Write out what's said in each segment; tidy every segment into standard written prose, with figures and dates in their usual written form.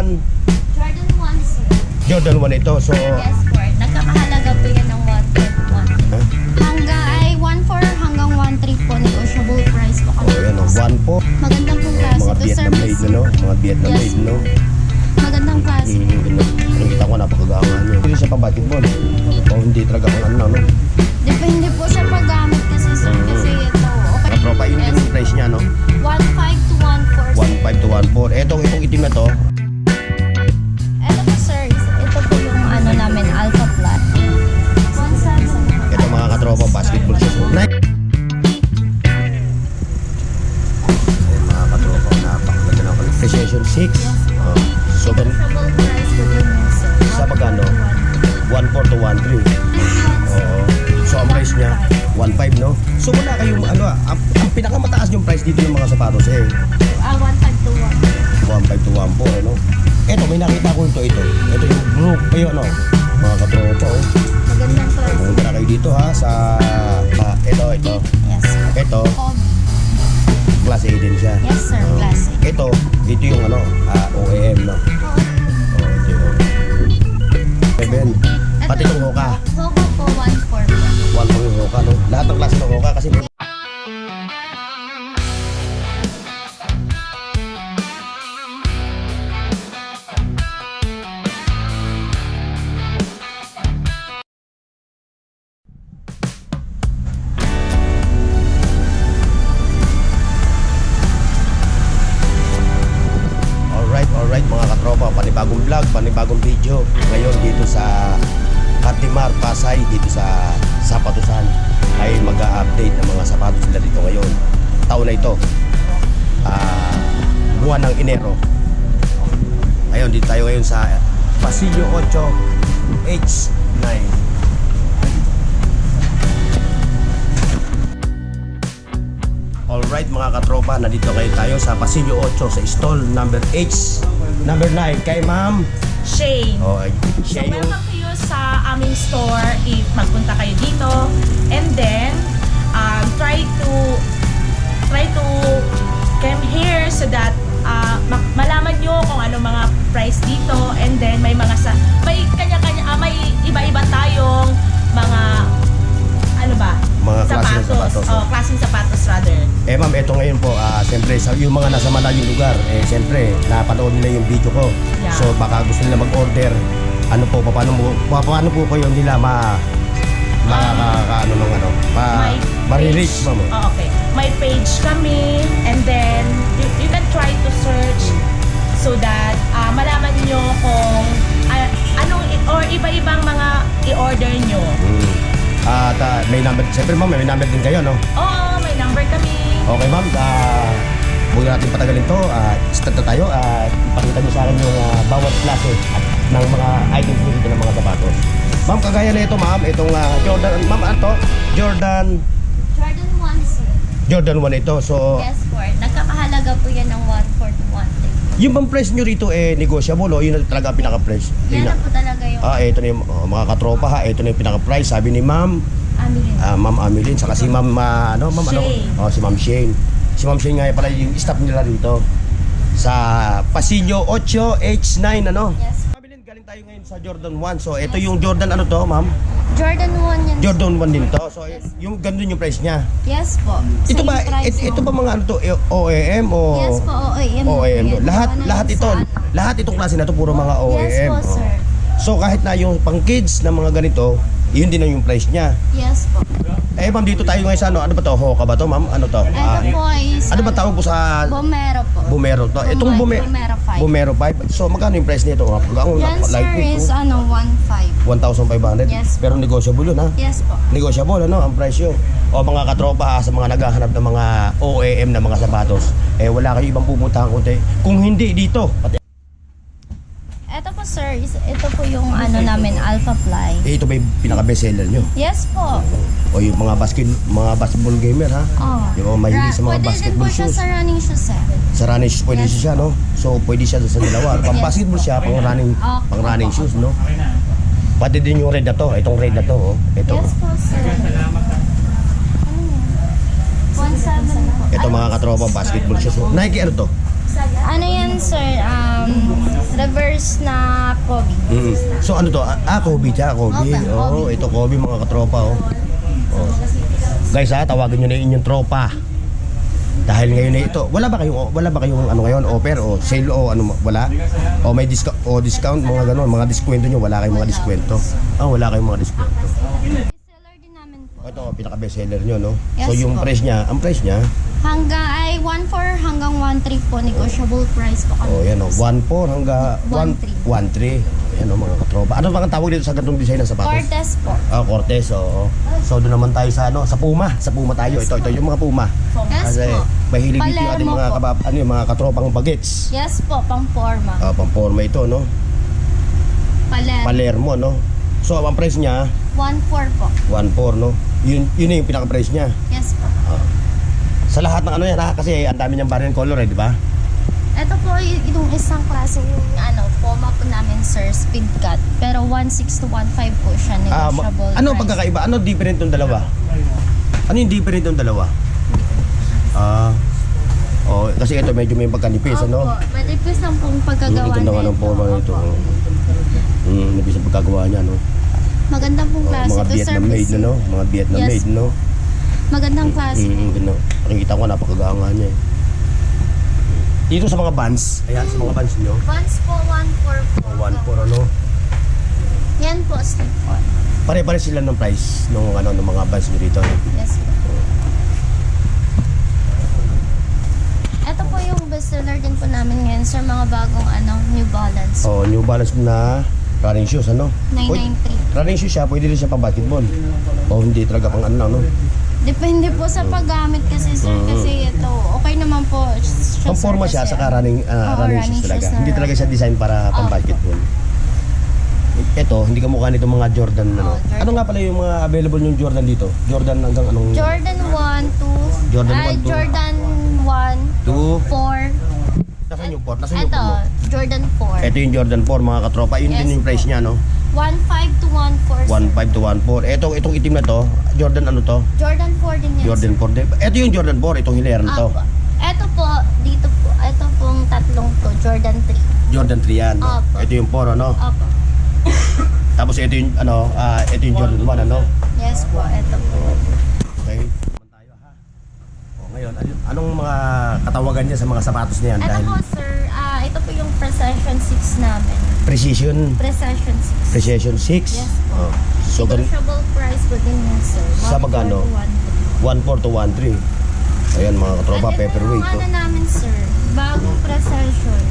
Jordan 1, sir. Jordan 1 ito. So, Yes, po. Nagkakahalaga po yan ng 1.1. Hanggang 1.4 hanggang 1.3 po. Negotiable price po kami. yan o. 1 po. Magandang pong klase. Mga To Vietnam made service. no? Mga Vietnam Yes. made no? Magandang klase. Nakita ko napakagaangan nyo. Hindi siya pa-basketball. O hindi talaga kung ano, no? Depende po sa paggamit kasi, sir. Kasi ito, okay. Mga tropa, yun din yung price niya, no? 1.5 to 1.4. 1.5 to 1.4. Itong itim na to, Ito po, sir. Ito po yung ano namin, Alpha Plat. 1.7. ito mga katropa, basketball shoes. Nike. Ayan mga katropa, napakaganda na pala. Precision 6. Oh. So, Negotiable price po din yun, sir. Sa magkano? 1.4 to 1.3. Oo. So, ang price niya, 1.5, no? So, wala kayong, ang pinakamataas yung price dito ng mga sapatos, 1.5 to 1. 1.5 to 1.4, ano? Ito, may nakita ko ito. Ito yung group, ayun, no? Mga katropa, oh. Magandang price. Pumunta na kayo dito, ha, sa, ito. Yes. Ito, Kobe. class A din siya. Yes, sir. Oh. Classic. Ito yung, OEM, no? Oh, ito yung, 7. Pati itong Hoka. Hoka po, 1.4 po. 1 yung Hoka, no? Lahat ng klase ng Hoka kasi Alright mga katropa, panibagong vlog, panibagong video. Ngayon dito sa Cartimar, Pasay, dito sa Sapatusan ay mag-a-update ng mga sapatos nila dito ngayon. Taon na ito, buwan ng Enero. Ngayon, dito tayo ngayon sa Pasillo 8 H9. Alright mga katropa, nandito kayo tayo sa Pasillo 8 sa stall number 9 kay Ma'am. Shane. Oh, So siya yung welcome kayo sa aming store if magpunta kayo dito. And then, try to come here so that malaman nyo kung ano mga price dito. And then, may kanya-kanya, may iba-iba tayong mga, ano ba? Mga klaseng sapatos. Oh, klaseng sapatos rather. Ma'am, eto ngayon po, siyempre yung mga nasa malayong lugar, siyempre napanood nila yung video ko. Yeah. So baka gusto nila mag-order, paano po kayo nila ma-reach, ma'am? Oh, okay. May page kami and then you can try to search so that malaman nyo kung anong or iba-ibang mga i-order nyo. At may number, siyempre ma'am, may number din kayo, no? Oo, may number kami. Okay ma'am, huwag natin patagalin to, start na tayo, ipakita nyo sa akin yung bawat klase ng mga items dito ng mga sapatos. Ma'am, kagaya na ito ma'am, itong Jordan, ma'am, Jordan 1, sir. Jordan 1 ito, so Yes, po. Nagkakahalaga po yan ng 1.4 to 1.3. yung bang price nyo rito negotiable o yun na talaga ang pinaka-price? Yan na po talaga yung Ito na yung mga katropa ha, ito na yung pinaka-price, sabi ni Ma'am Amelin. Ma'am Amelin, saka si Ma'am Shane. si Ma'am Shane. Si Ma'am Shane nga pala yung staff nila rito sa Pasillo 8 H9, ano? Yes. Amelin, galing tayo ngayon sa Jordan 1. So ito yung Jordan to, Ma'am? Jordan 1 yan. Jordan 1 din to. So yung ganun yung price niya. Yes po. Ito Same ba price ito po. ba mga OEM o Yes po, OEM. OEM? po yan. Lahat Gawa na ito. yun sa Lahat itong klase na to puro mga OEM. Yes po, sir. So kahit na yung pang kids na mga ganito, yun din ang yung price niya. Yes po. Ma'am, dito tayo ngayon sa ano ba to? Hoka ba to, ma'am? Ano to? Ito po is Ano ba tawag po sa Bomero po. Bumero to? Itong Bomero 5. Bumero 5. So magkano yung price nito? Ang Yan sir lightweight is to 1.5. 1,500. Yes po. Pero negotiable yun, ha? Yes po. Negotiable, ano? Ang price yun. O mga katropa sa mga naghahanap ng mga OEM na mga sapatos, wala kayo ibang pupuntahan kundi kung hindi dito. Ito po sir, ito po yung ano namin, Alpha Fly. Ito ba yung pinaka-bestseller nyo? Yes po. O yung mga basketball gamer, ha? Oh. Yung mga mahilig sa mga Pwede din basketball po siya shoes. sa running shoes sir. Sa running shoes pwede Yes. siya, no? So pwede siya sa dalawa. Pang Yes. basketball siya, pang running shoes, no? Pati din yung red na to, itong red na to, oh. Ito. Yes po sir. Ano yan? 1.7 po. Ito mga katropa basketball shoes. Oh. Nike ano to? Ano yan sir? Reverse liters na Kobe. So ano to? Kobe siya, Kobe. Open, Oh, Kobe. ito Kobe mga katropa oh. Oh. Guys tawagan niyo na inyong tropa. Dahil ngayon na ito, wala ba kayong ano ngayon, offer o sale o ano wala? O may discount mga gano'n, mga diskwento niyo, wala kayong mga diskwento. Wala kayong mga diskwento. Seller din namin po. Ito pinaka best seller niyo no. So Yes, yung po. price niya, ang price niya, Hanggang 1.4 hanggang 1.3 po, negotiable price po kami. yan 1.4 hanggang 1.3. Yan mga katropa. Ano bang tawag dito sa ganung design ng sapatos? Cortez po. Cortez, oo. So doon naman tayo sa sa Puma. Sa Puma tayo. Ito yung mga Puma. Yes Kasi po. mahilig dito yung ating Palermo mga po. yung mga katropang bagets. Yes po, pang forma. Pamporma ito, no? Palermo, no? So ang price niya 1.4 po. 1.4, no? Yun yung pinaka-price niya. Yes po. Sa lahat ng ano yan kasi ang dami niyang variant color di ba? Ito po yung isang klase yung Puma po namin sir, speed cut. Pero 1.6 to 1.5 po siya, negotiable Ano price. pagkakaiba? Ano different yung dalawa? Ano yung different yung dalawa? Kasi ito medyo may pagkanipis, ano? Opo, manipis lang pong pagkagawa Ang ganda nga ng forma nito. Nipis ang pagkagawa niya, no? Magandang pong klase. Mga To Vietnam made, servicing. no? Mga Vietnam Yes. made, no? Magandang klase. Ganda. Nakikita ko napakaganga niya. Dito sa mga bands, ayan sa mga bands nyo. Once po, 1.4 po. 1.4 ano? Yan po, slip on. Pare-pare sila ng price ng mga bands nyo dito. Yes po. Ito po yung bestseller din po namin ngayon sir, mga bagong New Balance. New Balance na running shoes, ano? 993. Running shoes siya, pwede rin siya pang basketball. O hindi talaga pang no? Depende po sa paggamit kasi sir, kasi ito, okay naman po. Pang forma siya, kasi, saka running shoes talaga. shoes na Hindi talaga siya design para pang Opo. basketball. Ito, hindi ka mukha nito mga Jordan, ano? Jordan. Ano nga pala yung mga available yung Jordan dito? Jordan hanggang anong? Jordan 1, 2, Jordan 1, 2. Jordan 1, 2. 4. Nasaan yung 4? Nasaan yung 4 Ito, mo? Jordan 4. Ito yung Jordan 4 mga katropa. Yun Yes, din yung price niya, no? 1.5 to 1.4. 1.5 to 1.4. Itong itim na to, Jordan ano to? Jordan 4 din yan. Jordan 4 din. Ito yung Jordan 4, itong hilera na to. Opo. Ito po, dito po, ito pong tatlong to, Jordan 3. Jordan 3 yan. No? Opo. Ito yung 4, ano? Opo. Tapos ito yung ito yung Jordan 1, ano? Yes po, ito po. Okay. Naman tayo ha. Ngayon, anong mga katawagan niya sa mga sapatos niyan? Ito po sir, ito po yung Precision 6 namin. Precision Precision 6. Precision 6. Yes po. So Negotiable price po din yan sir. Sa magkano? 1.4 to 1.3. Ayan mga katropa, paperweight to. Ano namin sir, bagong Precision.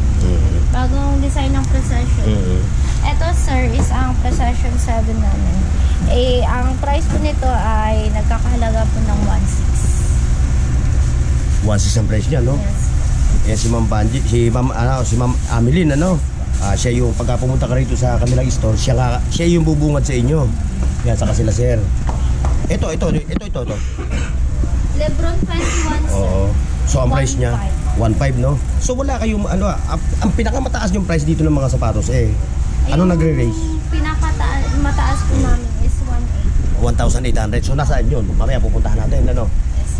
Bagong design ng Precision. Ito sir is ang Precision 7 namin. Ang price po nito ay nagkakahalaga po ng 1.6. 1.6 ang price niya, no? Yes. Yan si Ma'am Banji, si Ma'am Ameline, ano? Siya yung pagka pumunta ka rito sa kanilang store, siya yung bubungad sa inyo. Yan saka sila sir. Ito. Lebron 21 sir. Oo. So ang price niya 1.5, no? So wala kayong ang pinakamataas yung price dito ng mga sapatos ano nagre-raise? Mataas po namin is 1.8. 1,800. So nasaan yun? Mamaya pupuntahan natin, ano? Yes.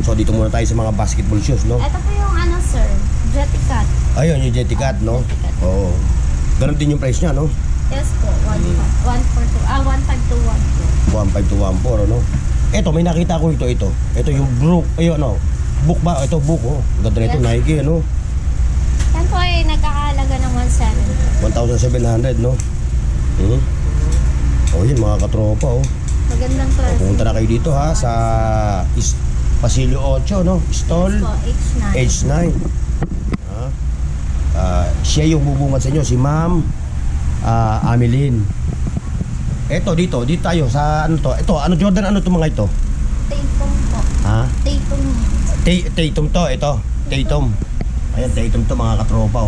So dito muna tayo sa mga basketball shoes, no? Ito po yung sir, Jetty Cut. Ayun, yung Jetty Cat, no? Jetty Cat. Oo. Ganon din yung price niya, no? Yes po, 1.5 to 1.4. 1.5 to 1.4, ano? Ito, may nakita ko ito. Ito yung book, book ba? Ito, book, oh. Ganda na ito, Yes. Nike, ano? Yan po ay nagkakahalaga ng 1.7. 1,700, no? Yun, mga katropa, oh. Magandang klase. Pumunta na kayo dito, ha, sa Pasilio 8, no? Stall Po, H9. H9. Siya yung bubungad sa inyo, si Ma'am Ameline. Eto, dito tayo sa Jordan, ano to mga ito? Tatum po. Ha? Tatum. Tatum to, ito. Tatum. Ayan, Tatum to mga katropa.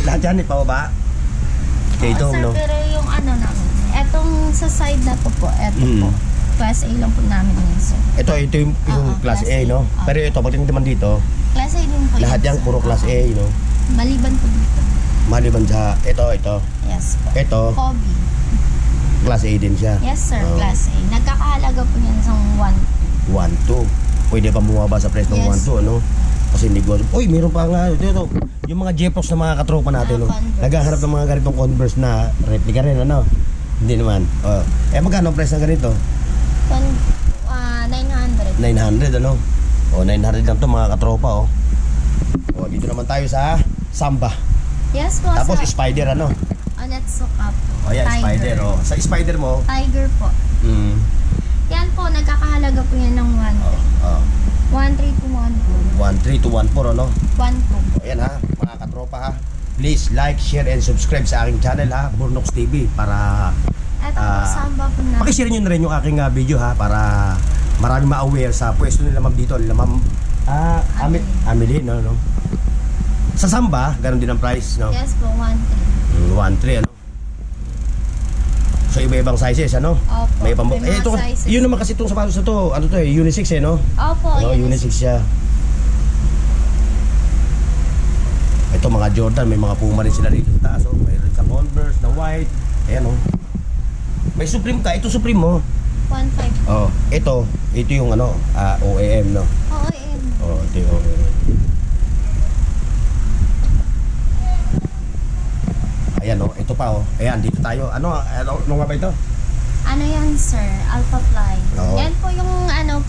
Lahat yan, pababa? Tatum, Sir, no? pero yung namin, etong sa side na po, eto po. Class A lang po namin yun, sir. Ito yung class class A, A. no? Pero ito, pagdating naman dito, Class A din po lahat yun, yan sir. puro class A, no? Maliban po dito. Maliban sa, ito. Yes po. Ito, Kobe. class A din siya. Yes, sir. Oh. Class A. Nagkakahalaga po yan sa 1. 1.2. Pwede pa bumaba sa price ng Yes. 1.2, ano? Kasi negosyo. Uy, meron pa nga dito. Yung mga Jeprox na mga katropa natin, no? Converse. Naghahanap ng mga ganitong Converse na replica rin, ano? Hindi naman. Oh. Magkano ang price ng ganito? 900. 900, ano? O, 900 lang to mga katropa, oh. O, dito naman tayo sa Samba. Yes po. Tapos sa Spider, ano? Onitsuka po. O, yan, Spider, oh. Sa Spider mo, Tiger po. Yan po, nagkakahalaga po yan ng 13 to 14. 13 to 14, ano? 12. Ayan ha, mga katropa ha. Please like, share, and subscribe sa aking channel ha, Burnox TV, para Ito po, samba po na. pakishare nyo na rin yung aking video ha, para marami ma-aware sa pwesto nila ma'am dito, nila ma'am Amelie, no? Sa Samba, ganun din ang price, no? Yes po, 13. 1.3, ano? So iba-ibang sizes, ano? Opo. May pambok. May mga Ito, sizes. yun naman kasi itong sapatos na to, ano to unisex no? Opo, Unisex siya. Ito mga Jordan, may mga Puma rin sila dito sa taas, oh. Mayroon sa Converse, na white. Ayan, oh. May Supreme ka, ito Supreme mo. 1.5. Oh, ito yung ano, OEM, no? Oo, yun. Oh, ito yung OEM. Ayan, oh, ito pa, oh. Ayan, dito tayo. Ano nga ba ito? Ano yan, sir? Alpha Fly. Oo. Yan po yung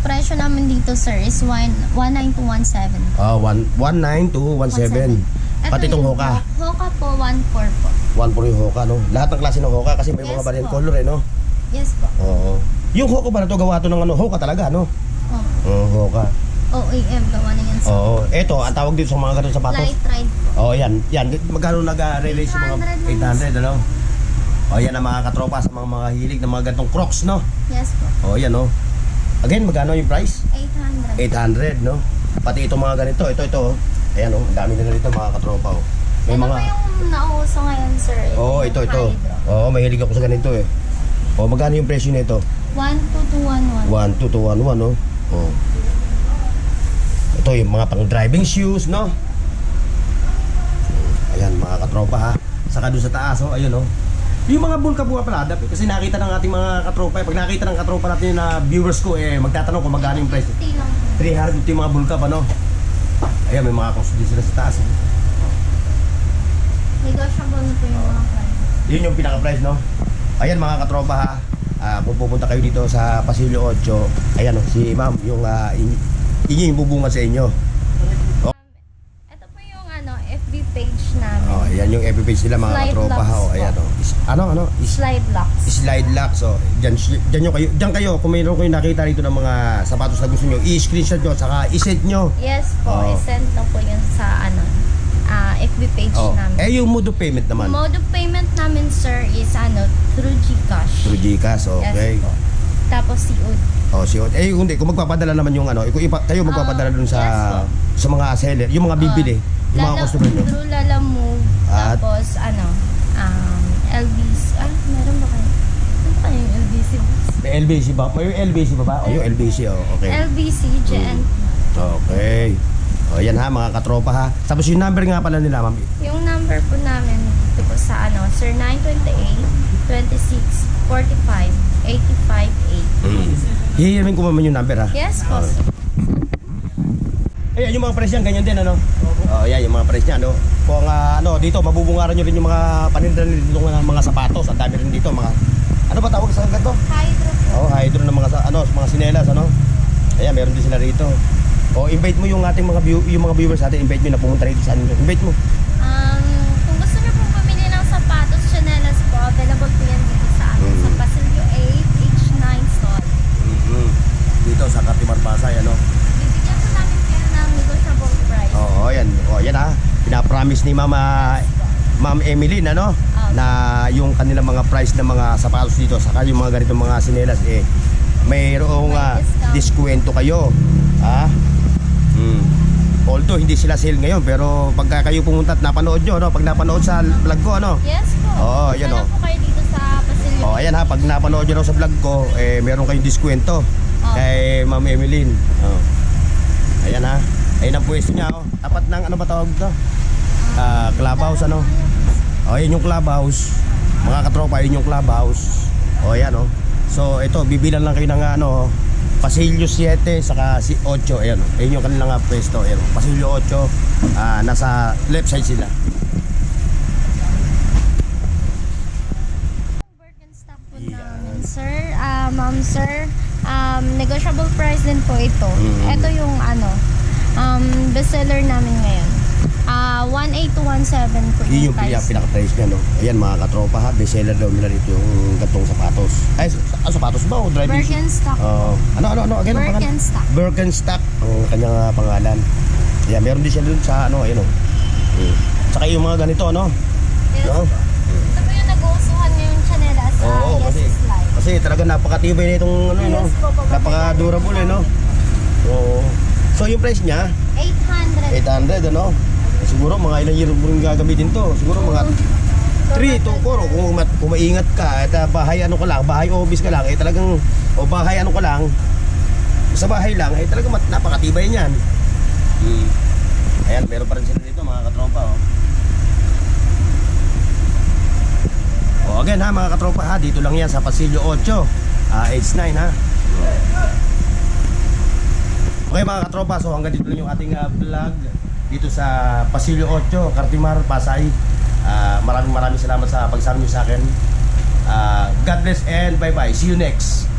presyo namin dito, sir, is 19 to 17. 19 to 17. Pati itong Hoka. Hoka po, 1.4 po. 1 yung Hoka, no? Lahat ng klase ng Hoka kasi may Yes mga variant po. color, no? Yes po. Oo. Yung Hoka ba na to gawa to ng ano? Hoka talaga, no? Hoka. OEM, gawa na yan, sir. Oo. Ito, ang tawag dito sa mga ganitong sapatos. Light ride po. Oo, yan. Yan. Magkano nag-release yung mga 800, ano? O, yan ang mga katropa sa mga hilig ng mga ganitong Crocs, no? Yes po. O, yan, no? Again, magkano yung price? 800. 800, no? Pati itong mga ganito. Ito. Ayan, oh. Ang dami na ganito, mga katropa, oh. May Ano mga... ba yung nauso ngayon, sir? Oo, ito. Hydro. Oo, mahilig ako sa ganito, eh. O, magkano yung presyo nito? 12 to 11. 1 to 1, no? Oh. Ito yung mga pang driving shoes, no? Ayan, mga katropa ha. Saka doon sa taas, oh, ayun, oh. Yung mga bulka po pala, kasi nakita ng ating mga katropa, pag nakita ng katropa natin na viewers ko, magtatanong kung magkano yung price. 50 lang po. 300 yung mga bulka pa, no? Ayan, may mga cost din sila sa taas. Negotiable na po yung mga price. Yun yung pinaka-price, no? Ayan, mga katropa ha. Kung pupunta kayo dito sa Pasilio 8, ayan, oh, si ma'am, yung inyo yung bubungan sa inyo. Ito po yung FB page namin. Oh, ayan yung FB page nila, mga Slide katropa locks ha. Oh, po. ayan, oh. Slide locks. Slide lock. So, diyan kayo, kung mayroon kayo nakita rito ng mga sapatos na gusto nyo, i-screenshot nyo, saka i-send nyo. Yes po, Oo. i-send na po yun sa FB page Oh. namin. Yung mode of payment naman. Mode of payment namin, sir, is through GCash. Through GCash, okay. Yes po. Tapos COD. Oh, kung magpapadala naman yung kayo magpapadala dun sa yes po. sa mga seller, yung mga bibili, yung mga customer nyo. Through Lalamove. At- Tapos, LBC. Meron ba kayo? Ano ba yung LBC? May LBC ba? May LBC ba ba? Yung LBC, okay. LBC, JNT. Okay. O, yan ha, mga katropa ha. Tapos yung number nga pala nila, ma'am. Yung number po namin dito po sa sir, 928-26-45-85-8. Hihirin ko naman yung number ha. Yes po, sir. Ayan, yung mga price yan, ganyan din, ano? Oh, yan, yung mga price niya, ano? Kung, dito, mabubungaran nyo rin yung mga paninda dito ng mga sapatos. Ang dami rin dito, mga... Ano ba tawag sa ganito? Hydro po. Oh, hydro ng mga sinelas, ano? Ayan, meron din sila rito. Oh, invite mo yung ating mga viewers natin, invite mo na pumunta rito sa ano. Invite mo. Kung gusto niyo pong bumili ng sapatos, chanelas po, available po yan dito sa sa Pasilio 8, H9 stall. Dito sa Katimar Pasay, ano? Bibigyan po namin kayo ng negotiable price. Oo, ayan. Oh, yan ha. Pinapromise ni Ma'am Emeline, ano? Na yung kanilang mga price ng mga sapatos dito, saka yung mga ganitong mga sinelas, mayroong May diskwento kayo. Ha? Although hindi sila sale ngayon, pero pagka kayo pumunta at napanood nyo, no? Pag napanood sa vlog ko, ano? Yes po. Oo, yan, Punta oh. lang po kayo dito sa Pasilio. Oh, ayan ha, pag napanood nyo sa vlog ko, meron kayong diskwento kay Ma'am Emeline. Oh. Ayan ha. Ayan ang pwesto niya, oh. Tapat ng ano ba tawag dito? Clubhouse, ano? Oh, yun yung clubhouse. Mga katropa, yun yung clubhouse. Oh, ayan, oh. So, ito, bibilan lang kayo ng Pasilyo 7 saka si 8, ayan. Ayun yung kanilang pwesto, ayan. Pasilyo 8, nasa left side sila. Birkenstock po namin, sir. Ma'am, sir, negotiable price din po ito. Ito yung bestseller namin ngayon. 1.8 to 1.7 po Yun yung yung price. pinaka-price niya, no? Ayan, mga katropa ha, bestseller daw nila dito yung gantong sapatos. Ay, sapatos ba o driving shoes? Birkenstock. Ano, again, ang pangalan? Birkenstock. Birkenstock, ang kanyang pangalan. Ayan, meron din siya dun sa ayun, oh. Tsaka yung mga ganito, no? Yes. No? Ito po yung nag-uusuhan ngayong chanelas. Oo, Yes kasi, is life. kasi talaga napakatibay na itong, no? Yes po, pababa. Napaka-durable, no? Oo. So, yung price niya, 800. 800, ano? Siguro mga ilang year mo rin gagamitin to. Siguro mga 3 to 4 kung maingat ka at bahay bahay office ka lang talagang bahay ka lang sa bahay lang talagang napakatibay niyan. Ayan, meron pa rin sila dito mga katropa, again ha mga katropa ha, dito lang yan sa Pasilyo 8, age 9 ha. Okay mga katropa, so hanggang dito lang yung ating vlog dito sa Pasilyo 8, Cartimar, Pasay. Maraming salamat sa pagsama niyo sa akin. God bless and bye bye. See you next.